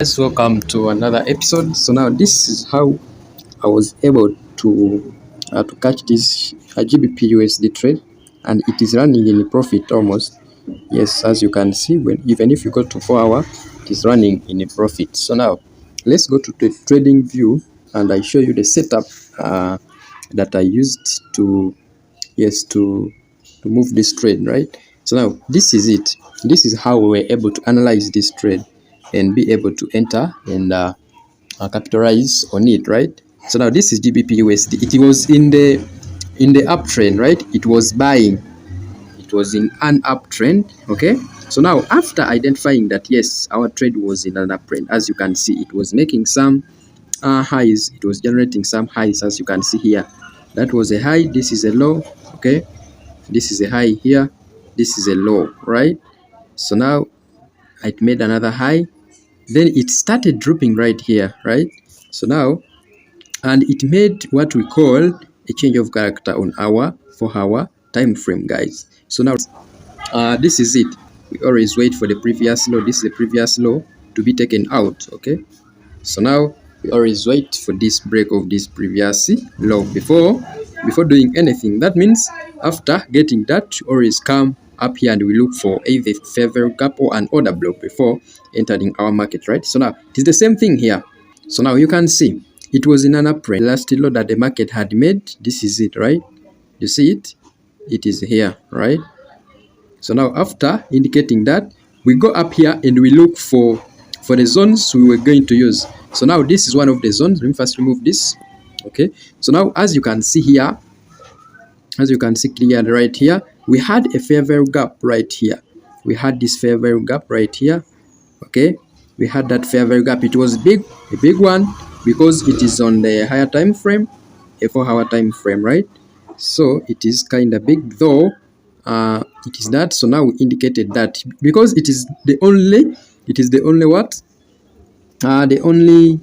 Guys, welcome to another episode. So now this is how I was able to catch this GBP USD trade, and it is running in profit almost. Yes, as you can see, when even if you go to 4 hour, it is running in a profit. So now let's go to the trading view, and I show you the setup that I used to to move this trade, right? So now this is it. This is how we were able to analyze this trade and be able to enter and capitalize on it, right? So now this is GBP USD. It was in the uptrend, right? It was buying. It was in an uptrend. Okay. So now after identifying that yes, our trade was in an uptrend, as you can see, it was making some highs. It was generating some highs, as you can see here. That was a high. This is a low. Okay. This is a high here. This is a low, right? So now it made another high. Then it started dropping right here, right? So now, and it made what we call a change of character on our 4 hour time frame, guys. So now this is it. We always wait for the previous low. This is the previous low to be taken out. Okay, so now we always wait for this break of this previous low before doing anything. That means after getting that, we always come up here and we look for either favor gap or an order block before entering our market, right? So now it is the same thing here. So now you can see it was in an uptrend. Last low that the market had made, this is it, right? You see it? It is here, right? So now after indicating that, we go up here and we look for the zones we were going to use. So now this is one of the zones. Let me first remove this. Okay, so now as you can see here, as you can see clearly right here, we had a fair value gap right here. We had this fair value gap right here. Okay, we had that fair value gap. It was a big one because it is on the higher time frame, a 4 hour time frame, right? So it is kind of big, though it is that. So now we indicated that because it is the only what the only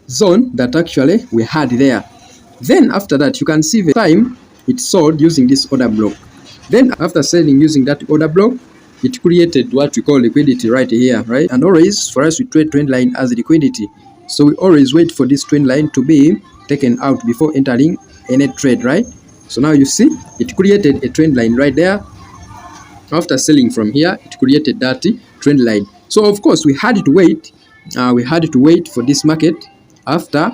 zone that actually we had there. Then after that, you can see the time it sold using this order block. Then after selling using that order block, it created what we call liquidity right here, right? And always for us we trade trend line as liquidity. So we always wait for this trend line to be taken out before entering any trade, right? So now you see it created a trend line right there. After selling from here, it created that trend line. So of course we had to wait. We had to wait for this market after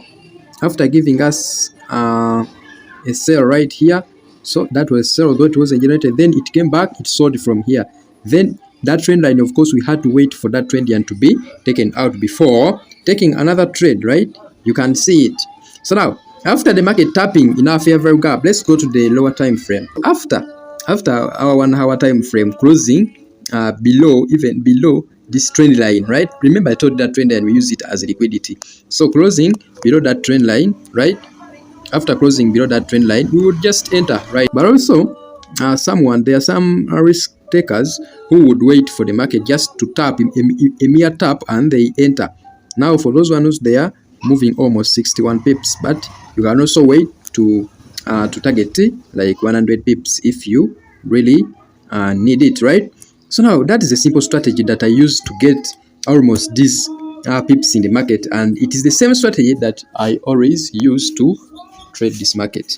giving us a sell right here. So that was sell, though it wasn't generated. Then it came back, it sold from here. Then that trend line, of course, we had to wait for that trend line to be taken out before taking another trade, right? You can see it. So now, after the market tapping in our fair value gap, let's go to the lower time frame. After our 1 hour time frame closing even below this trend line, right? Remember I told you that trend line we use it as liquidity. So closing below that trend line, right? After closing below that trend line, we would just enter, right? But also there are some risk takers who would wait for the market just to tap a mere tap and they enter. Now for those ones they are moving almost 61 pips, but you can also wait to target like 100 pips if you really need it, right? So now that is a simple strategy that I use to get almost these pips in the market, and it is the same strategy that I always use to trade this market.